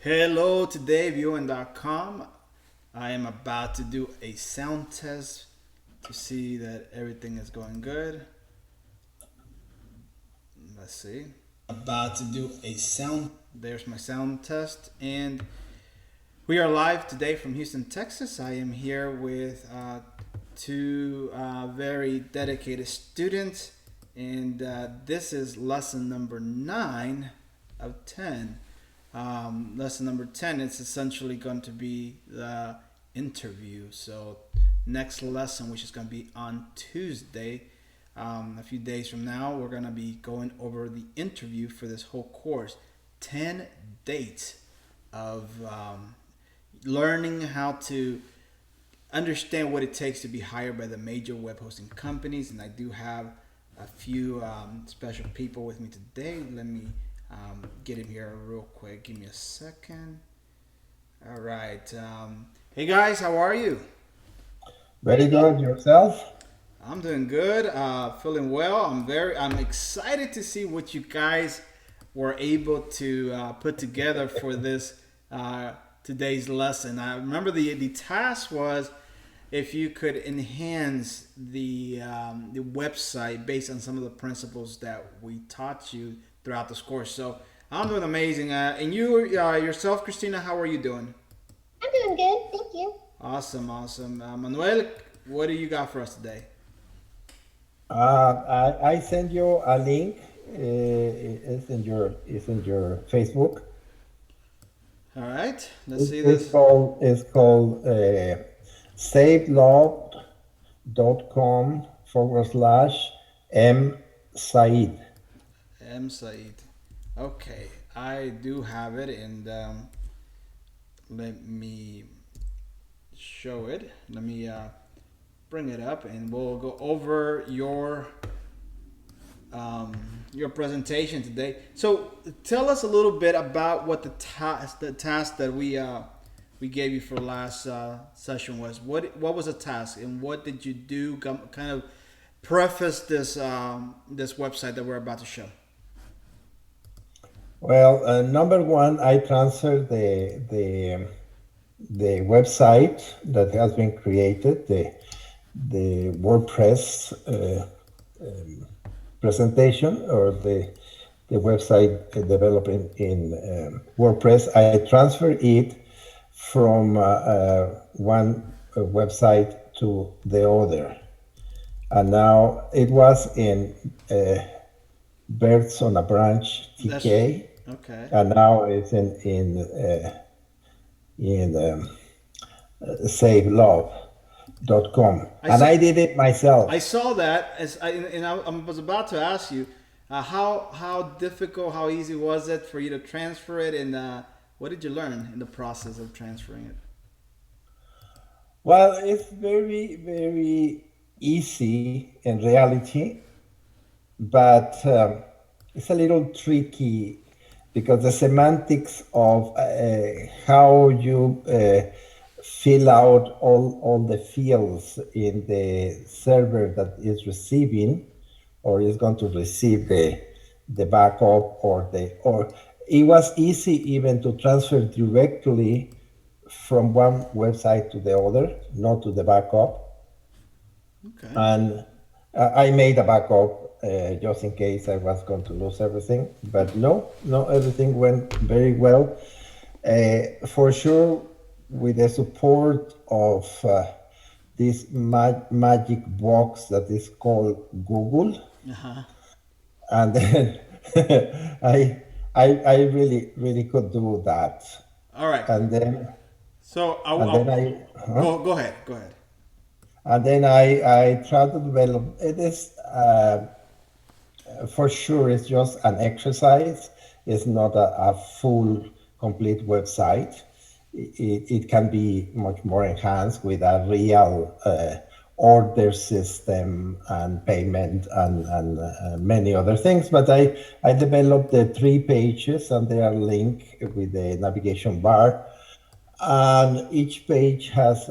Hello, today viewing.com. I am about to do a sound test to see that everything is going good. Let's see. About to do a sound. There's my sound test, and we are live today from Houston, Texas. I am here with two very dedicated students, and this is lesson number 9 of 10. Lesson number 10 is essentially going to be the interview. So next lesson, which is going to be on Tuesday, a few days from now, we're going to be going over the interview for this whole course. 10 dates of learning how to understand what it takes to be hired by the major web hosting companies. And I do have a few special people with me today. Let me get him here real quick. Give me a second. All right. Hey guys, how are you? Very good. Yourself? I'm doing good. Feeling well. I'm excited to see what you guys were able to put together for this today's lesson. I remember the task was if you could enhance the website based on some of the principles that we taught you throughout this course. So I'm doing amazing. And you yourself, Christina, how are you doing? I'm doing good, thank you. Awesome, awesome. Manuel, what do you got for us today? I send you a link. It's in your Facebook. All right, let's see It's this. called savelove.com/M Said. M. Said. Okay, I do have it, and let me show it. Let me bring it up, and we'll go over your presentation today. So, tell us a little bit about what the task that we gave you for last session was. What was the task, and what did you do? Kind of preface this website that we're about to show. Well, number one, I transferred the website that has been created, the WordPress presentation, or the website developed in WordPress. I transferred it from one website to the other, and now it was in Birds on a Branch That's TK, okay. and now it's in savelove.com, I and saw I did it myself. I saw that I was about to ask you how difficult, how easy was it for you to transfer it, and what did you learn in the process of transferring it? Well, it's very, very easy in reality, but it's a little tricky because the semantics of how you fill out all the fields in the server that is receiving or is going to receive the backup, or it was easy even to transfer directly from one website to the other, not to the backup. Okay. And I made a backup just in case I was going to lose everything. But no, everything went very well. For sure, with the support of this magic box that is called Google, Uh-huh. and then I, I really, really could do that. All right. And then, So and then I, huh? go ahead. Go ahead. And then I try to develop. It is for sure. It's just an exercise. It's not a full, complete website. It can be much more enhanced with a real order system and payment and many other things. But I developed the 3 pages, and they are linked with the navigation bar. And each page has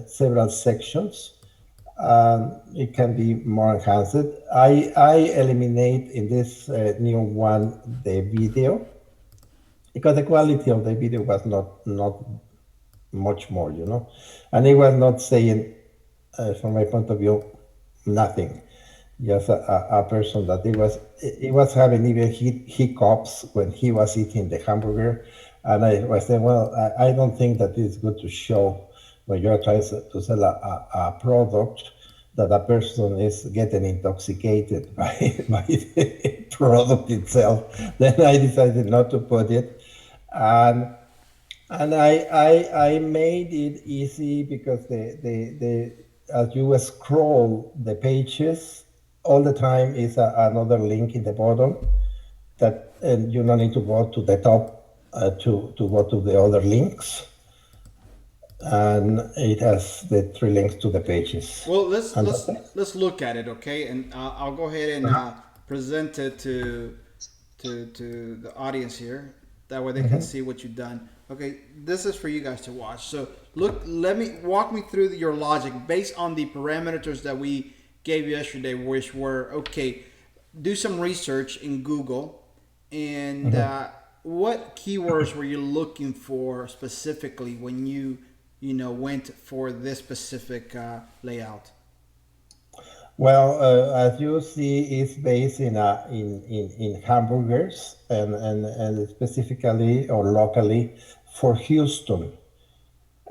several sections. It can be more enhanced. I eliminate in this new one the video. because the quality of the video was not much more, and it was not saying, from my point of view, nothing. Just a person that he was having even hiccups when he was eating the hamburger, and I was saying, well, I don't think that it's good to show when you're trying to sell a product that a person is getting intoxicated by the product itself. Then I decided not to put it, and I made it easy because the as you scroll the pages all the time is another link in the bottom that, and you don't need to go to the top to go to the other links, and it has the three links to the pages. Well, And that's it. let's look at it, okay? And I'll go ahead and present it to the audience here. That way they can see what you've done. Okay, this is for you guys to watch. So look, walk me through your logic based on the parameters that we gave you yesterday, which were okay. Do some research in Google, and what keywords were you looking for specifically when you went for this specific layout? Well, as you see, it's based in hamburgers and specifically or locally for Houston.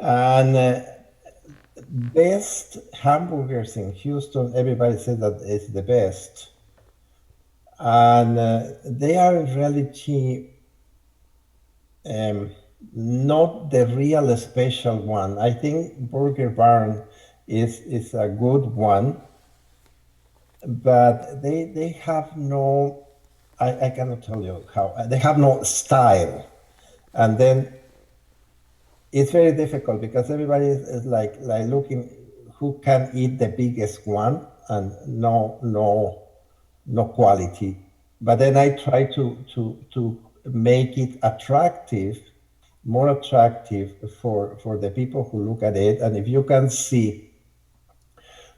And best hamburgers in Houston, everybody says that it's the best. And they are in reality not the real special one. I think Burger Barn is a good one, but they have no, I cannot tell you how, they have no style. And then it's very difficult because everybody is like looking who can eat the biggest one and no quality. But then I try to make it attractive, more attractive for the people who look at it. And if you can see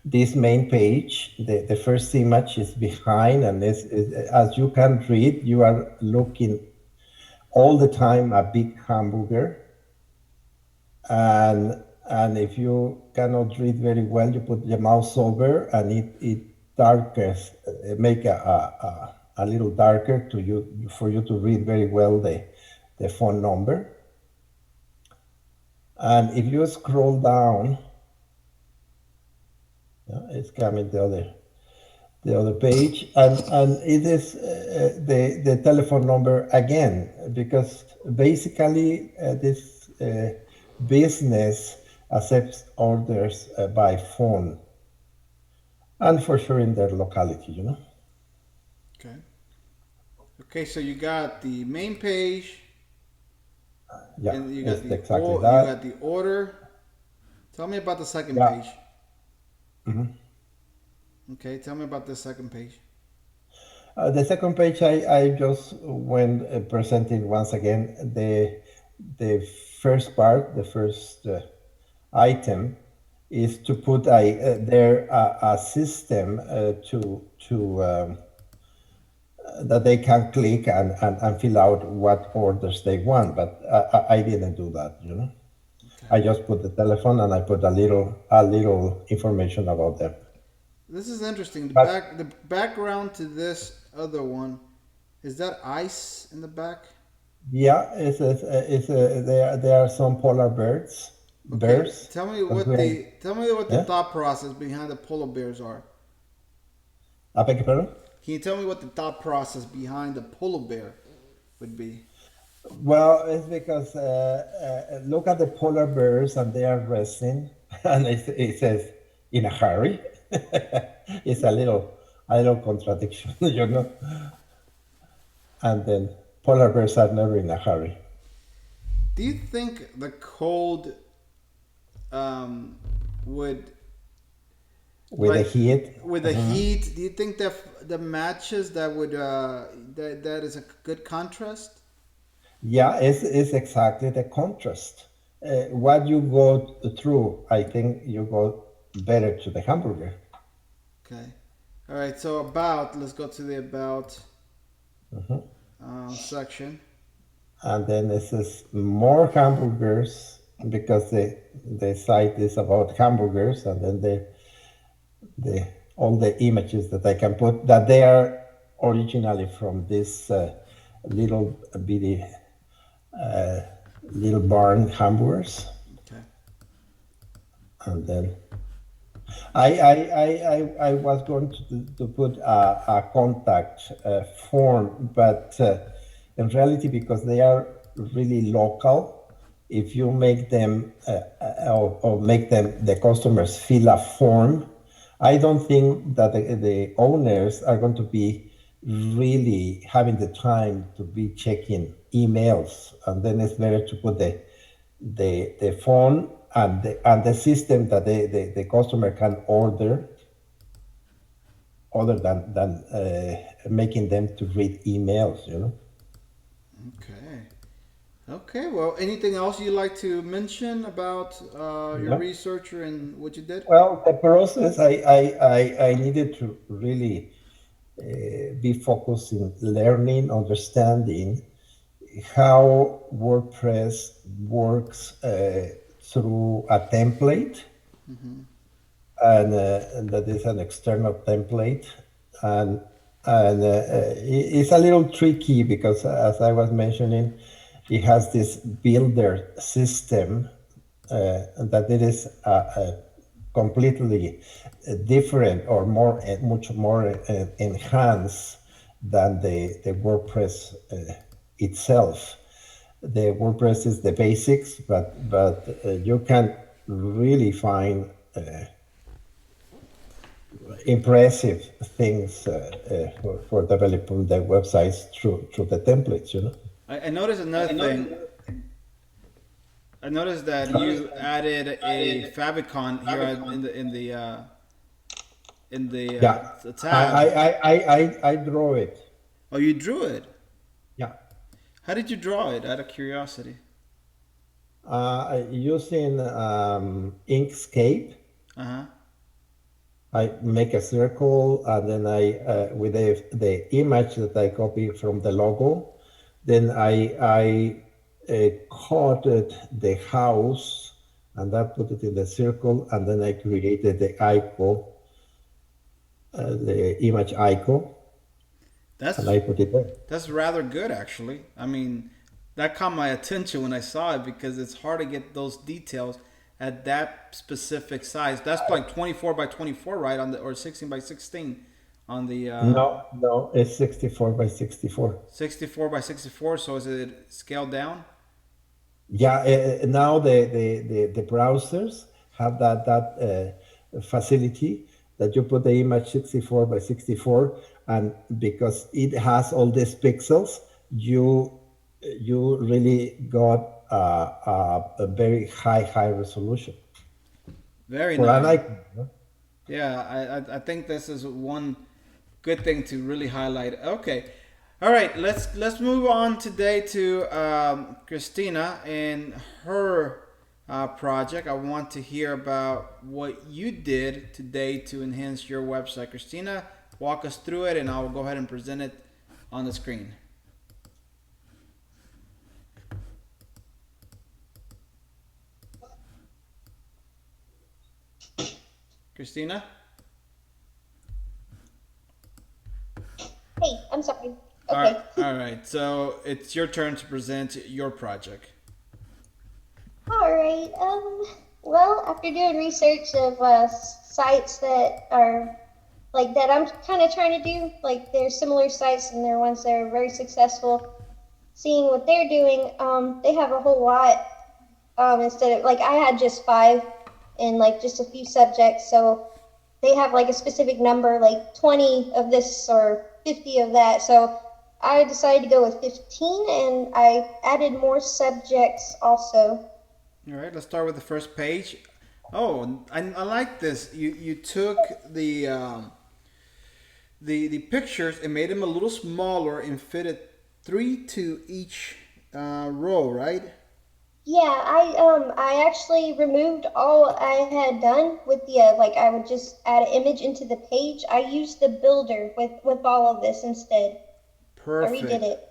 this main page, the first image is behind, and as you can read, you are looking all the time a big hamburger. And if you cannot read very well, you put the mouse over, and it darkens, make a little darker for you to read very well the phone number. And if you scroll down, it's coming the other page, and it is the telephone number again, because basically this business accepts orders by phone, and for sure in their locality, Okay. Okay, so you got the main page, Yeah, and you got it's the exactly you that. got the order. Tell me about the second Yeah. page. Okay, tell me about the second page. The second page, I just went presenting once again the first part, the first item is to put a system that they can click and fill out what orders they want. But I didn't do that, Okay. I just put the telephone and I put a little information about them. This is interesting. But The background to this other one, is that ice in the back? yeah, there are some polar bears. Okay, Bears. tell me That's what great. the Yeah. thought process behind the polar bears are. I beg your pardon? Can you tell me what the thought process behind the polar bear would be? Well, it's because look at the polar bears and they are resting, and it says in a hurry. It's a little contradiction, And then polar bears are never in a hurry. Do you think the cold would With the heat, with the heat? Do you think that the matches that would that is a good contrast? yeah, it's exactly the contrast. What you go through, I think you go better to the hamburger. Okay. All right. So let's go to the about section. and then this is more hamburgers because the site is about hamburgers, and then the all the images that I can put that they are originally from this little bitty little barn hamburgers, Okay. and then I was going to put a contact form, but in reality, because they are really local, if you make them or make them the customers fill a form, I don't think that the owners are going to be really having the time to be checking emails, and then it's better to put the phone and the system that the customer can order other than making them to read emails, you know. Okay. Okay. Well, anything else you'd like to mention about your Yeah. research and what you did? Well, the process I needed to really be focused in learning, understanding how WordPress works through a template, and that is an external template, and it's a little tricky because, as I was mentioning, it has this builder system, and that it is completely different or more much more enhanced than the WordPress itself. The WordPress is the basics, but you can really find impressive things for developing the websites through the templates, you know. I noticed another thing. I noticed that you added a favicon here in Yeah, the I I tab. I I draw it. Oh, you drew it. Yeah, How did you draw it? Out of curiosity. using Inkscape. Uh huh. I make a circle, and then I with the image that I copy from the logo, then I coded the house, and I put it in the circle, and then I created the icon, the image icon, and That's I put it there. that's rather good, actually. I mean, that caught my attention when I saw it because it's hard to get those details at that specific size. That's like 24 by 24, right? On the or 16 by 16 on the No, no, it's 64 by 64. 64 by 64. So is it scaled down? Yeah, now the browsers have that facility that you put the image 64 by 64, and because it has all these pixels, you really got a very high resolution Very for an nice. icon. No? Yeah, I think this is one good thing to really highlight. Okay, all right. Let's move on today to Christina and her project. I want to hear about what you did today to enhance your website. Christina, walk us through it, and I'll go ahead and present it on the screen. Christina. Hey, I'm sorry. All right, Okay. all right. So it's your turn to present your project. All right. Well, after doing research of sites that are like that, I'm kind of trying to do like there's similar sites and there are ones that are very successful. Seeing what they're doing, they have a whole lot. Instead of like I had just five in like just a few subjects, so they have like a specific number, like 20 of this or 50 of that. So I decided to go with 15, and I added more subjects also. All right, let's start with the first page. Oh, I like this. You took the pictures and made them a little smaller and fitted three to each row, right? Yeah, I actually removed all I had done with the like I would just add an image into the page. I used the builder with all of this instead. I redid Perfect. it.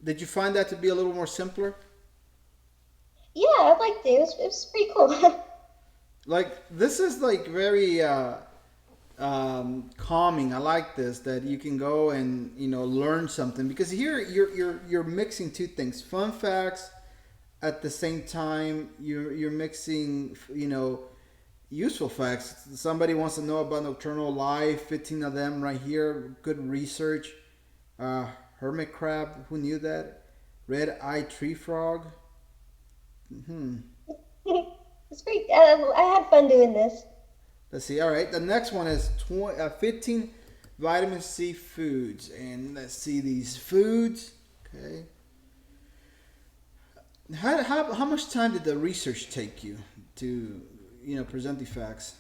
Did you find that to be a little more simpler? Yeah, I'd like to. It was pretty cool. Like this is like very calming. I like this that you can go and learn something because here you're mixing two things: fun facts at the same time. You're mixing useful facts. Somebody wants to know about nocturnal life. 15 of them right here. Good research. Uh, Hermit crab. Who knew that? Red eye tree frog. Hmm. It's great. I had fun doing this. Let's see. All right. The next one is 15 vitamin C foods. And let's see these foods. Okay. How much time did the research take you to, present the facts?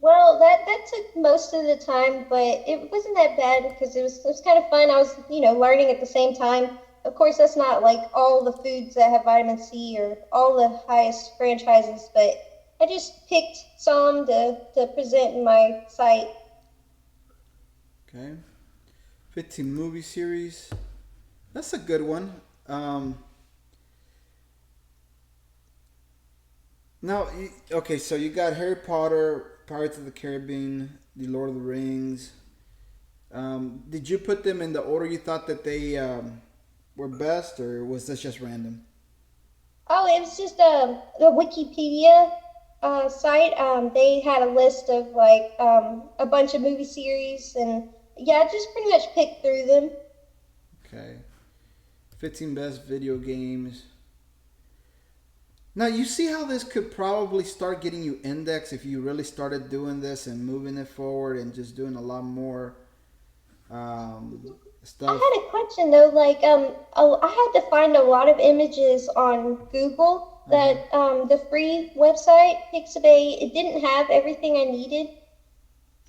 Well, that took most of the time, but it wasn't that bad because it was kind of fun. I was learning at the same time. Of course, that's not like all the foods that have vitamin C or all the highest franchises, but I just picked some to present in my site. Okay. 15 movie series. That's a good one. Now, okay, so you got Harry Potter, Pirates of the Caribbean, The Lord of the Rings. Did you put them in the order you thought that they were best, or was this just random? Oh, it was just the Wikipedia site. They had a list of like a bunch of movie series, and yeah, I just pretty much picked through them. Okay. 15 best video games. Now, you see how this could probably start getting you index if you really started doing this and moving it forward and just doing a lot more I stuff. had a question though, like I had to find a lot of images on Google Uh-huh. that the free website Pixabay it didn't have everything I needed.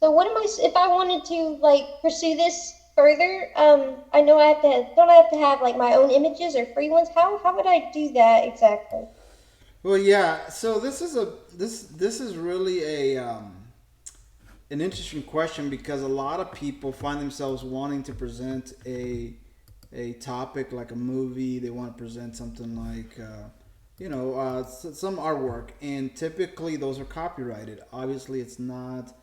So what am I if I wanted to like pursue this further? I know I have to don't I have to have like my own images or free ones? How would I do that exactly? Well, yeah. So this is really a an interesting question because a lot of people find themselves wanting to present a topic like a movie. They want to present something like some artwork, and typically those are copyrighted. Obviously, it's not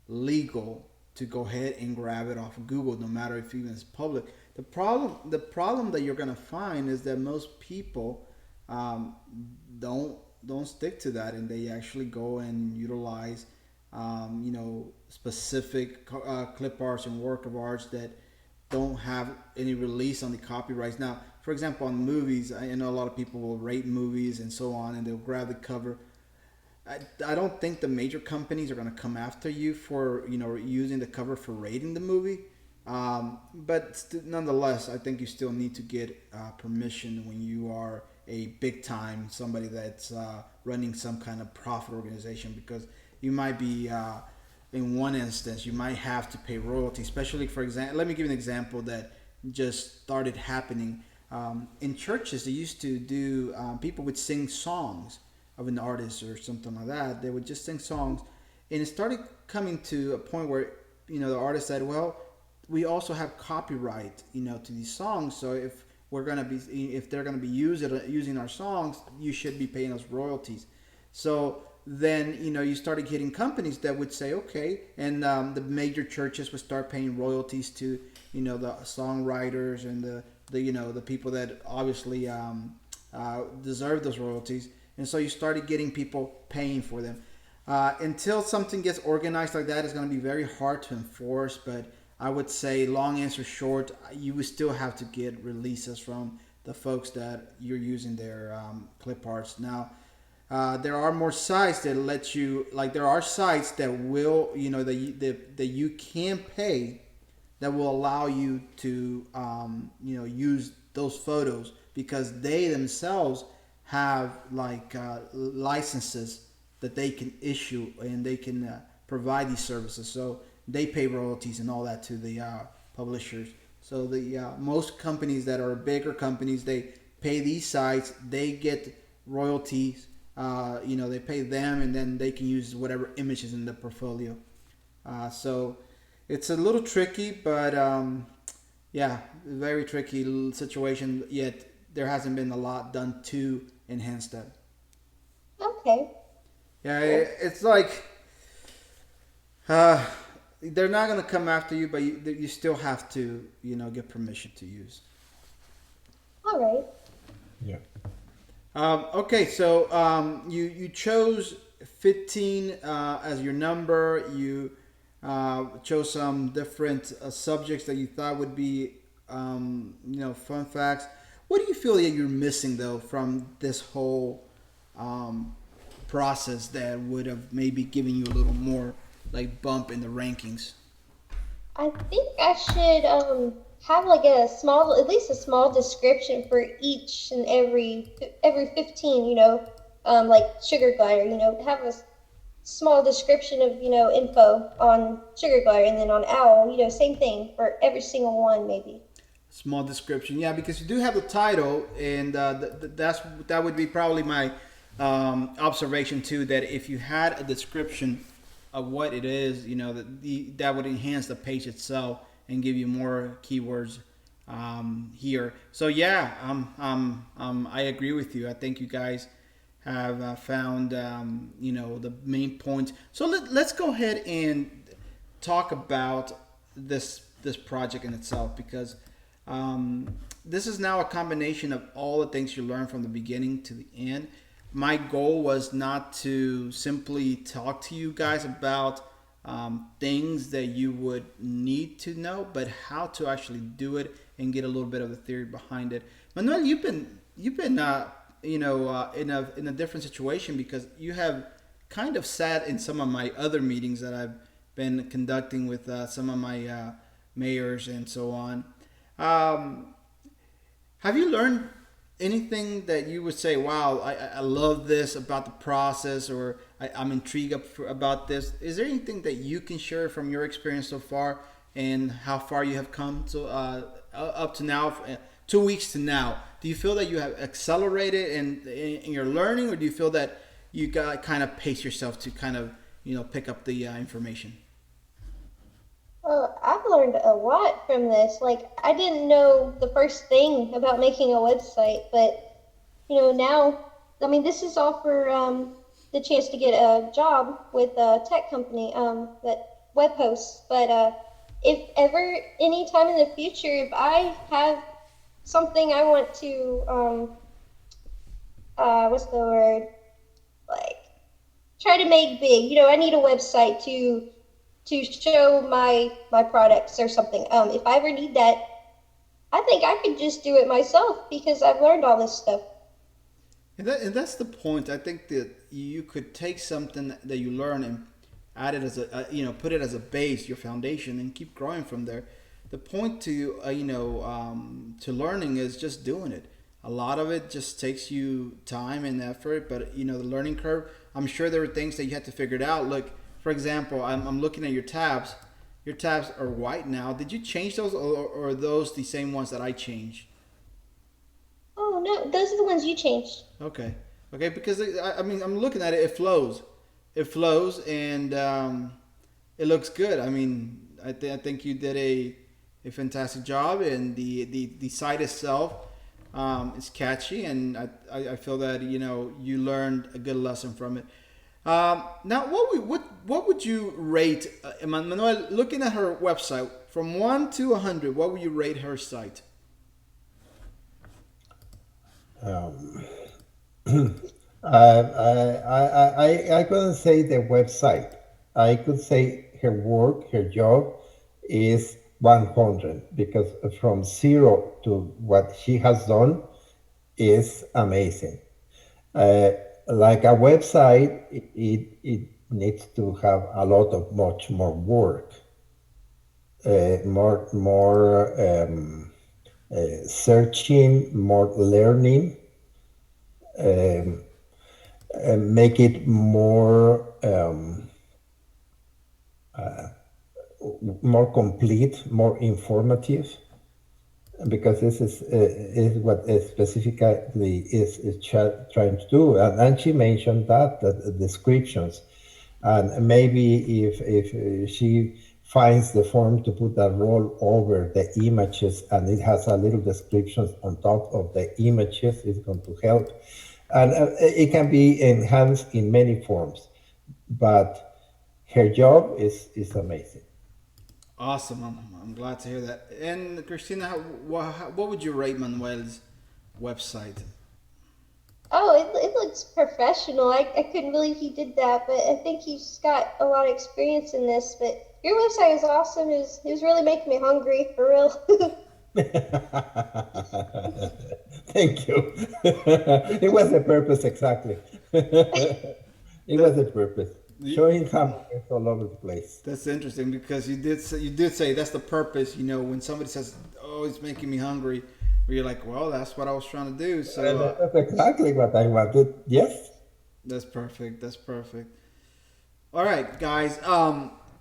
legal to go ahead and grab it off of Google, no matter if even it's public. The problem that you're gonna find is that most people um, don't stick to that, and they actually go and utilize specific clip arts and work of arts that don't have any release on the copyrights. Now, for example, on movies, I know a lot of people will rate movies and so on, and they'll grab the cover. I don't think the major companies are going to come after you for using the cover for rating the movie. Nonetheless, I think you still need to get permission when you are a big time somebody that's running some kind of profit organization because you might be in one instance you might have to pay royalty, especially for example. Let me give you an example that just started happening in churches. They used to do people would sing songs of an artist or something like that. They would just sing songs, and it started coming to a point where the artist said, "Well, we also have copyright, to these songs. So if they're gonna be using our songs, you should be paying us royalties." So then you started getting companies that would say, "Okay," and the major churches would start paying royalties to the songwriters and the people that obviously deserve those royalties. And so you started getting people paying for them. Until something gets organized like that, it's going to be very hard to enforce. But I would say, long answer short, you would still have to get releases from the folks that you're using their clip arts. Now, there are more sites that let you, like there are sites that will, that you can pay that will allow you to, use those photos because they themselves have like licenses that they can issue and they can provide these services. So they pay royalties and all that to the publishers. So the most companies that are bigger companies, they pay these sites. They get royalties. They pay them, and then they can use whatever images in the portfolio. So it's a little tricky, but Yeah, very tricky situation. Yet there hasn't been a lot done to enhance that. Okay. Yeah, Well, it's like uh, they're not gonna come after you, but you still have to, get permission to use. all right. Yeah. Okay, so you chose 15 as your number. You chose some different subjects that you thought would be, fun facts. What do you feel that you're missing though from this whole um, process that would have maybe given you a little more like bump in the rankings? I think I should have like a small, at least a small description for each and every 15. Like sugar glider. Have a small description of info on sugar glider, and then on owl. Same thing for every single one, maybe. Small description, yeah, because you do have the title, and that would be probably my observation too. That if you had a description of what it is, that would enhance the page itself and give you more keywords here. So yeah, I agree with you. I think you guys have found the main points. So let's go ahead and talk about this project in itself, because this is now a combination of all the things you learn from the beginning to the end. My goal was not to simply talk to you guys about things that you would need to know, but how to actually do it and get a little bit of the theory behind it. Manuel, you've been in a different situation, because you have kind of sat in some of my other meetings that I've been conducting with some of my mayors and so on. Um, have you learned anything that you would say, wow, I love this about the process, or I'm intrigued about this? Is there anything that you can share from your experience so far and how far you have come to up to now, 2 weeks to now? Do you feel that you have accelerated in your learning, or do you feel that you got kind of pace yourself to kind of pick up the information? Well, I've learned a lot from this. Like, I didn't know the first thing about making a website, but now, I mean, this is all for the chance to get a job with a tech company that web hosts. But if ever, any time in the future, if I have something I want to, what's the word? Like, try to make big. I need a website to show my products or something. If I ever need that, I think I could just do it myself because I've learned all this stuff. And that's the point. I think that you could take something that you learn and add it as put it as a base, your foundation, and keep growing from there. The point to learning is just doing it. A lot of it just takes you time and effort, but the learning curve. I'm sure there were things that you had to figure it out. Look, for example, I'm looking at your tabs. Your tabs are white now. Did you change those, or are those the same ones that I changed? Oh no, those are the ones you changed. Okay. Okay, because I mean, I'm looking at it. It flows. It flows, and it looks good. I mean, I think you did a fantastic job, and the site itself is catchy, and I feel that you learned a good lesson from it. Now, what would you rate Manuel? Looking at her website, from 1 to 100, what would you rate her site? Um, I couldn't say the website. I could say her work, her job is 100, because from zero to what she has done is amazing. Uh, like a website, it needs to have a lot of much more work, more searching, more learning, um, and make it more complete, more informative, because this is what it specifically is trying to do. And she mentioned that the descriptions, and maybe if she finds the form to put a roll over the images, and it has a little description on top of the images. It's going to help. And it can be enhanced in many forms, but her job is amazing. Awesome. I'm glad to hear that. And Christina, what would you rate Manuel's website? Oh, it looks professional. I couldn't believe he did that, but I think he's got a lot of experience in this. But your website is awesome. It was really making me hungry, for real. Thank you. It was the purpose exactly. It was the purpose. Showing hamburgers all over the place. That's interesting because you did say that's the purpose. You know, when somebody says, "Oh, it's making me hungry," where you're like, "Well, that's what I was trying to do." So That's exactly what I wanted. Yes. that's perfect. That's perfect. All right, guys.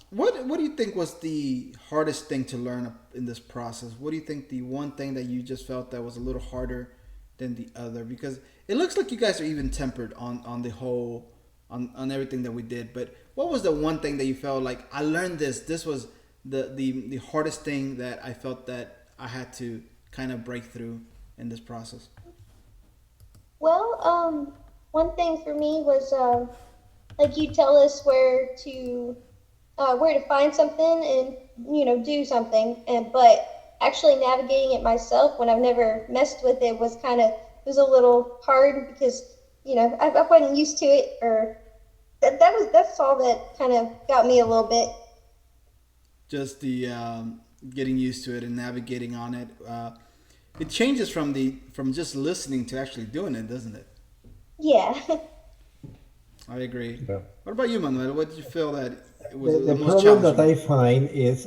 What do you think was the hardest thing to learn in this process? What do you think the one thing that you just felt that was a little harder than the other? Because it looks like you guys are even tempered on the whole on everything that we did. But what was the one thing that you felt like I learned this? This was the hardest thing that I felt that I had to kind of break through in this process. Well, one thing for me was like you tell us where to find something and do something, and but actually navigating it myself when I've never messed with it was a little hard because I wasn't used to it, or that's all that kind of got me a little bit. Just the getting used to it and navigating on it. It changes from just listening to actually doing it, doesn't it? Yeah. I agree. Yeah. What about you, Manuel? What did you feel that it was The the most problem that challenging? I find is,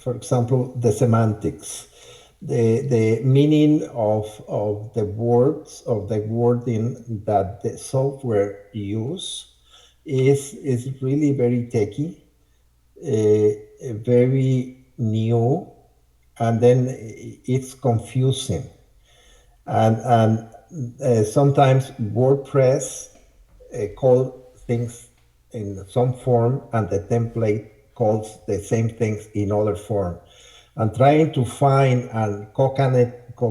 for example, the semantics, the meaning of the words, of the wording that the software use is really very techy, very new, and then it's confusing. And sometimes WordPress call things in some form, and the template calls the same things in other form. And trying to find and concatenate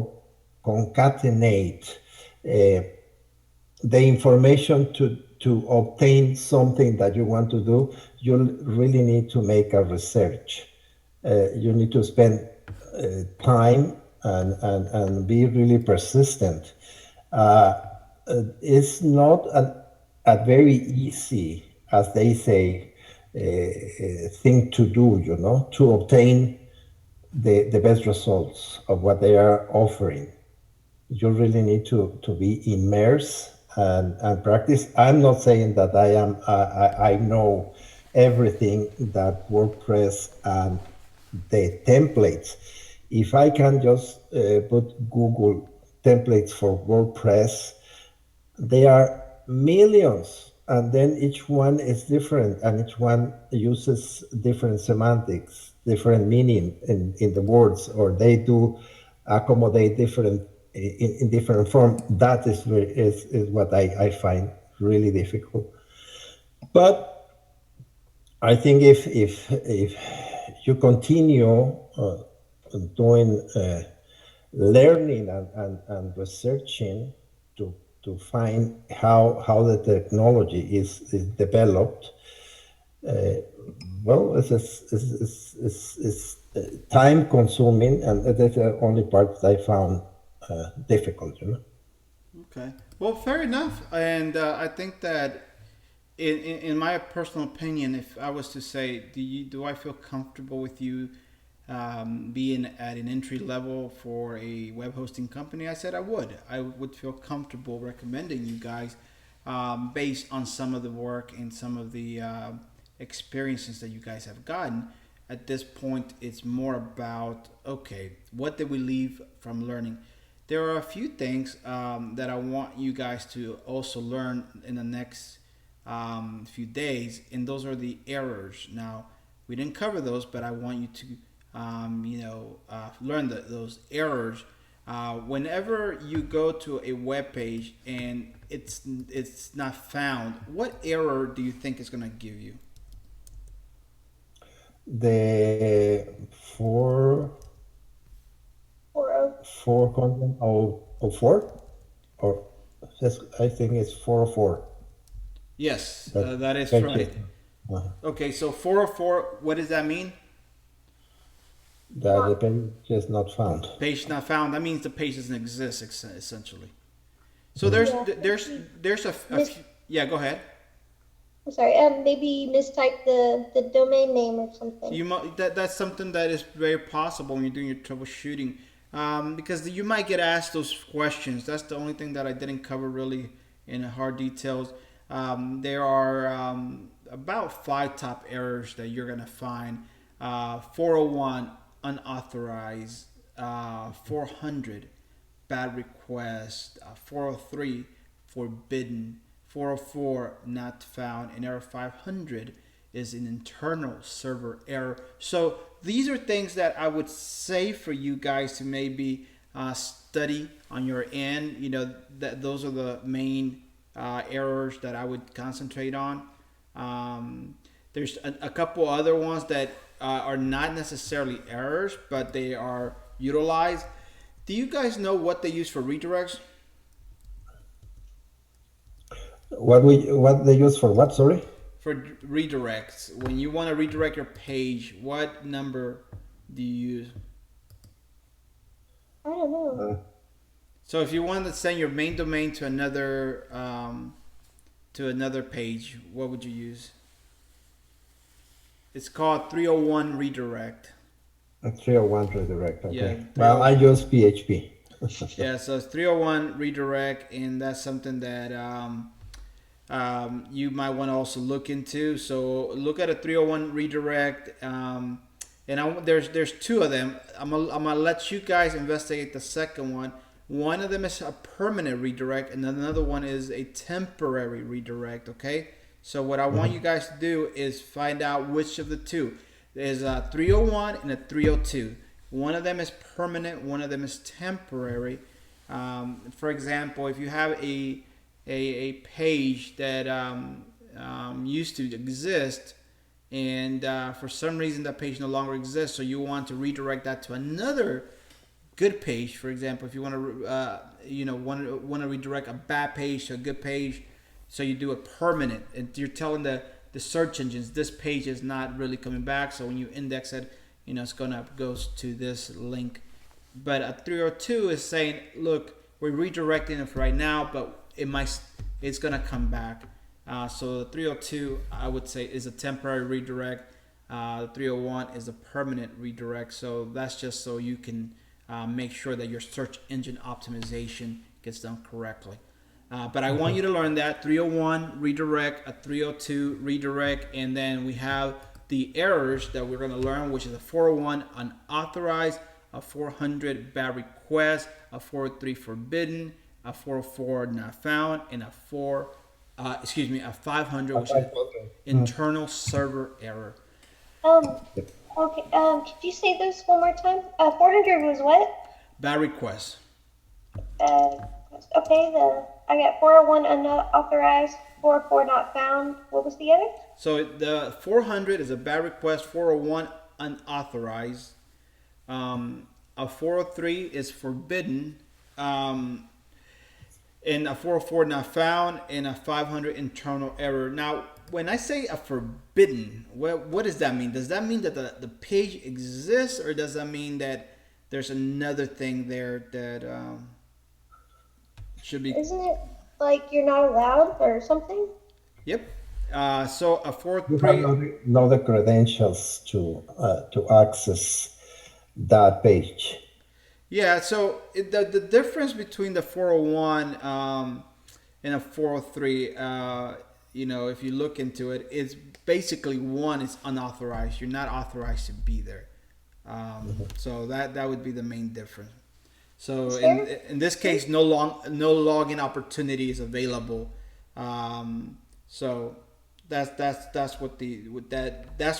the information to obtain something that you want to do, you really need to make a research. You need to spend time and be really persistent. Uh, it's not a very easy, as they say, thing to do, to obtain the best results of what they are offering. You really need to be immersed and practice. I'm not saying that I know everything that WordPress and the templates. If I can just put Google templates for WordPress, there are millions, and then each one is different, and each one uses different semantics, different meaning in the words, or they do accommodate different in different form. That is what I find really difficult. But I think if you continue doing learning and researching to find how the technology is developed, uh, well, it's time consuming, and that's the only part that I found difficult. Okay. Well, fair enough. And I think that, in my personal opinion, if I was to say, do I feel comfortable with you being at an entry level for a web hosting company? I said I would. I would feel comfortable recommending you guys based on some of the work and some of the experiences that you guys have gotten. At this point, it's more about, okay, what did we leave from learning? There are a few things that I want you guys to also learn in the next few days, and those are the errors. Now, we didn't cover those, but I want you to, learn those errors. Whenever you go to a web page and it's not found, what error do you think is going to give you? the Or four content oh four or I think it's 404. Yes, That that is page right. uh, Okay, so 404, what does that mean? that the page is not found. Page not found. That means the page doesn't exist, essentially. So Mhm. yeah, there's a mis- few, yeah, go ahead. I'm sorry. Maybe mistype the domain name or something. That's something that is very possible when you're doing your troubleshooting, because you might get asked those questions. That's the only thing that I didn't cover really in hard details. There are about five top errors that you're gonna find. 401 unauthorized, 400 bad request, 403 forbidden, 404 not found, and error 500 is an internal server error. So these are things that I would say for you guys to maybe study on your end. You know, that those are the main errors that I would concentrate on. There's a couple other ones that are not necessarily errors, but they are utilized. Do you guys know what they use for redirects? What they use for what? Sorry. For redirects, when you want to redirect your page, what number do you use? I don't know. Uh, So if you want to send your main domain to another page, what would you use? It's called 301 redirect. a 301 redirect. Yeah, Okay. Well, I 301. use PHP. Yeah, so it's 301 redirect, and that's something that you might want to also look into. So look at a 301 redirect, and there's two of them. I'm gonna let you guys investigate the second one. One of them is a permanent redirect, and another one is a temporary redirect. Okay, so what I want you guys to do is find out which of the two. There's a 301 and a 302. One of them is permanent, one of them is temporary. For example, if you have a page that used to exist, and for some reason that page no longer exists, so you want to redirect that to another good page. For example, if you want to want to redirect a bad page to a good page, so you do a permanent, and you're telling the search engines this page is not really coming back. So when you index it, it's gonna go to this link. But a 302 is saying, look, we're redirecting it for right now, but it's gonna come back. So the 302, I would say, is a temporary redirect. The 301 is a permanent redirect. So that's just so you can make sure that your search engine optimization gets done correctly. But I want you to learn that 301 redirect, a 302 redirect, and then we have the errors that we're going to learn, which is a 401 unauthorized, a 400 bad request, a 403 forbidden, a 404 not found, and a 500, which is internal server error. Um. Okay. Could you say those one more time? 400 was what? Bad request. Uh. Okay. I got 401 unauthorized, 404 not found. What was the other? So the 400 is a bad request, 401 unauthorized, a 403 is forbidden, and a 404 not found, and a 500 internal error. Now, when I say a forbidden, what does that mean? Does that mean that the page exists, or does that mean that there's another thing there that should be? Isn't it like you're not allowed or something? Yep. So a You have 403. no the credentials to access that page. Yeah, so the difference between the 401 and a 403, if you look into it, it's basically one is unauthorized. You're not authorized to be there. So that would be the main difference. So in this case, no login opportunity is available. So that's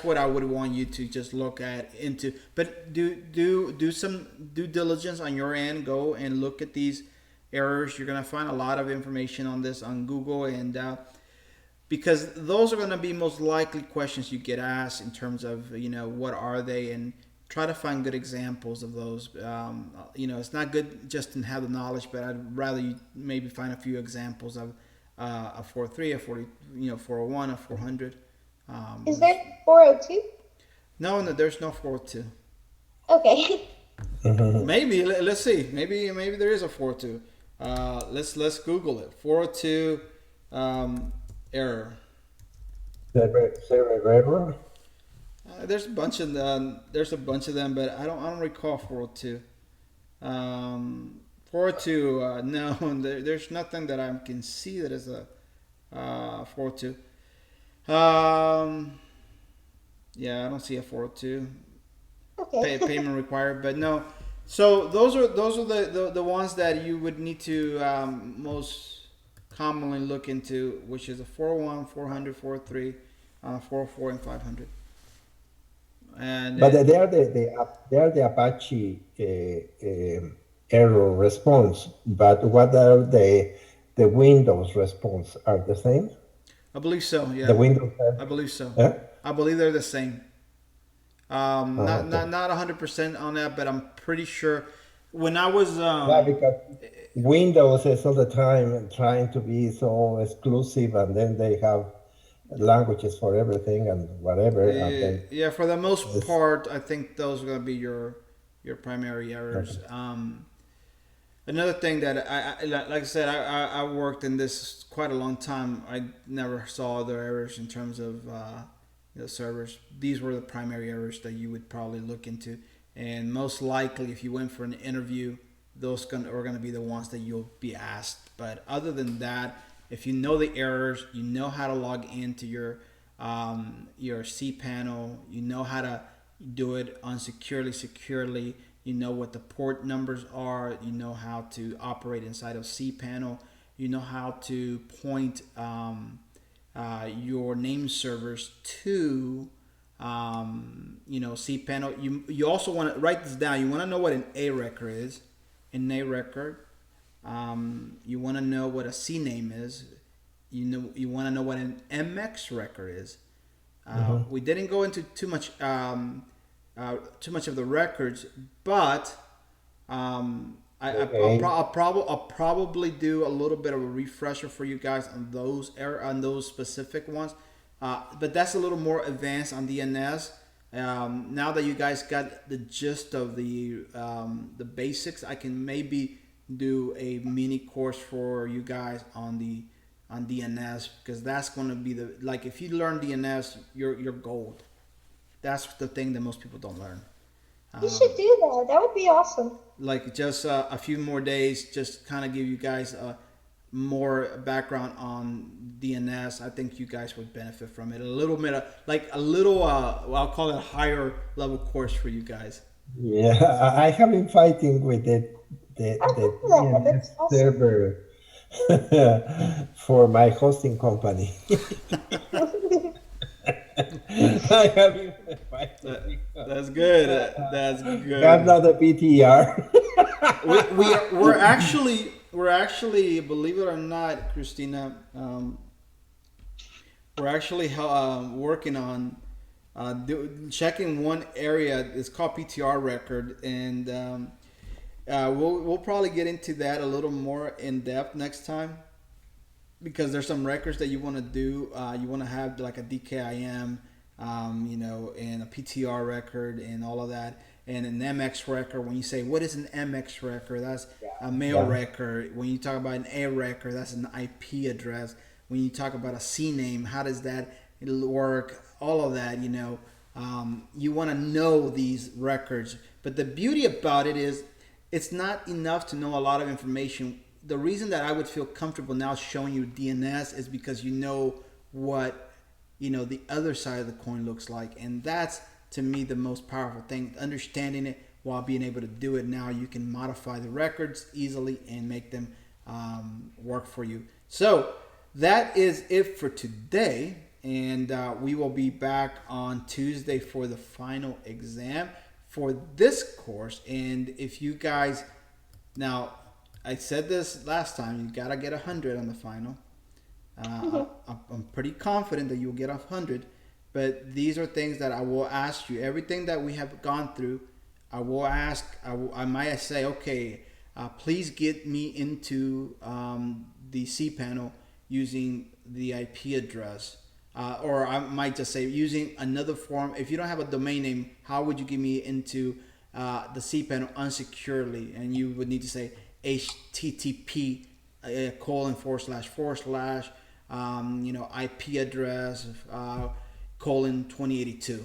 what I would want you to just look at into. But do some due diligence on your end. Go and look at these errors. You're gonna find a lot of information on this on Google, and because those are going to be most likely questions you get asked in terms of, what are they, and try to find good examples of those. It's not good just to have the knowledge, but I'd rather you maybe find a few examples of a 403, a 40, 401, a 400. Is there 402? No, there's no 402. Okay. Maybe let's see. Maybe there is a 402. Let's Google it. 402 error. Server error. There's a bunch of them, but I don't recall 402. 402. No, there's nothing that I can see that is a 402. Yeah, I don't see a 402. Okay. Payment required, but no. So those are the ones that you would need to most commonly look into, which is a 401, 400, 403, 404, and 500. And But they are the Apache error response. But what are the Windows response? Are the same? I believe so. Yeah, The Windows. I believe so. Yeah? I believe they're the same. Okay. Not 100% on that, but I'm pretty sure. When I was Yeah, because Windows is all the time trying to be so exclusive, and then they have languages for everything and whatever, and then yeah, for the most it's part, I think those are going to be your primary errors. Another thing that like I said, I worked in this quite a long time. I never saw other errors in terms of servers. These were the primary errors that you would probably look into, and most likely, if you went for an interview, those are going to be the ones that you'll be asked. But other than that, if you know the errors, you know how to log into your cPanel, you know how to do it securely. You know what the port numbers are. You know how to operate inside of cPanel. You know how to point your name servers to cPanel. You also want to write this down. You want to know what an A record is. An A record. You want to know what a CNAME is. You want to know what an MX record is. We didn't go into too much of the records, but okay. I'll probably do a little bit of a refresher for you guys on those specific ones. But that's a little more advanced on DNS. Now that you guys got the gist of the basics, I can maybe do a mini course for you guys on DNS, because that's going to be if you learn DNS, you're gold. That's the thing that most people don't learn. You should do that. That would be awesome. Like just a few more days, just kind of give you guys more background on DNS. I think you guys would benefit from it. A little bit of, I'll call it a higher level course for you guys. Yeah, I have been fighting with the DNS That's awesome. server for my hosting company. I have been fighting. That's good. That's good. That's not a PTR. we're actually, believe it or not, Christina, we're actually working on checking one area. It's called PTR record, and we'll probably get into that a little more in depth next time, because there's some records that you want to do. You want to have like a DKIM, and a PTR record and all of that, and an MX record. When you say, what is an MX record? That's a mail record. When you talk about an A record, that's an IP address. When you talk about a CNAME, how does that work? All of that, you want to know these records. But the beauty about it is, it's not enough to know a lot of information. The reason that I would feel comfortable now showing you DNS is because you know what the other side of the coin looks like, and that's, to me, the most powerful thing. Understanding it while being able to do it now, you can modify the records easily and make them work for you. So that is it for today, and we will be back on Tuesday for the final exam for this course. And if you guys, now, I said this last time, you gotta get 100 on the final. I'm pretty confident that you'll get 100, but these are things that I will ask you. Everything that we have gone through, I will ask. I might say, okay, please get me into the cPanel using the IP address. Or I might just say using another form. If you don't have a domain name, how would you get me into the cPanel unsecurely? And you would need to say HTTP colon // IP address colon 2082.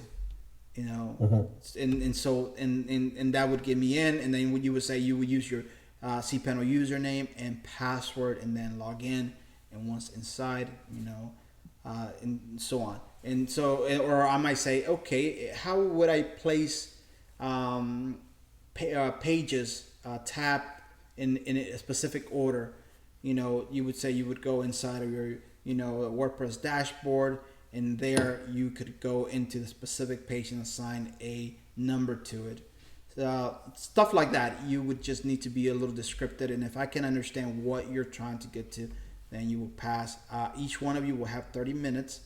And that would get me in, and then you would say you would use your cPanel username and password, and then log in, and once inside, and so on. And so, or I might say, okay, how would I place pages tab in a specific order? You would say you would go inside of your WordPress dashboard, and there you could go into the specific page and assign a number to it. Stuff like that, you would just need to be a little descriptive, and if I can understand what you're trying to get to, then you will pass. Each one of you will have 30 minutes,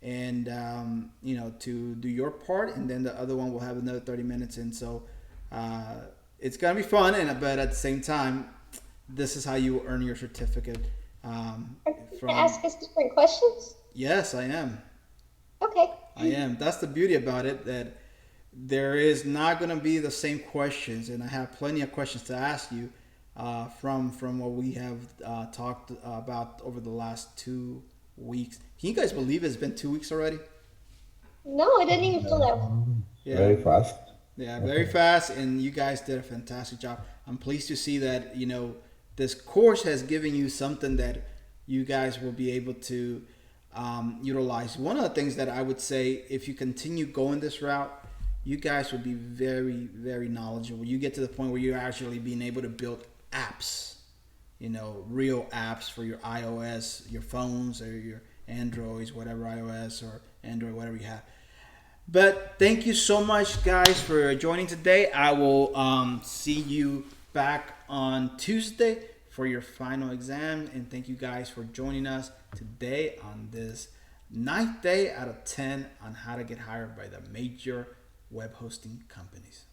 and to do your part, and then the other one will have another 30 minutes. And so it's gonna be fun, but at the same time, this is how you earn your certificate. Are you going to ask us different questions? Yes, I am. Okay. I am. That's the beauty about it, that there is not going to be the same questions, and I have plenty of questions to ask you from what we have talked about over the last 2 weeks. Can you guys believe it's been 2 weeks already? No, I didn't even feel that. Yeah. Very fast. Yeah, very fast, and you guys did a fantastic job. I'm pleased to see that this course has given you something that you guys will be able to utilize. One of the things that I would say, if you continue going this route, you guys will be very, very knowledgeable. You get to the point where you're actually being able to build apps, real apps for your iOS, your phones, or your Androids, whatever, iOS or Android, whatever you have. But thank you so much, guys, for joining today. I will see you back on Tuesday for your final exam. And thank you guys for joining us today on this 9th day out of 10 on how to get hired by the major web hosting companies.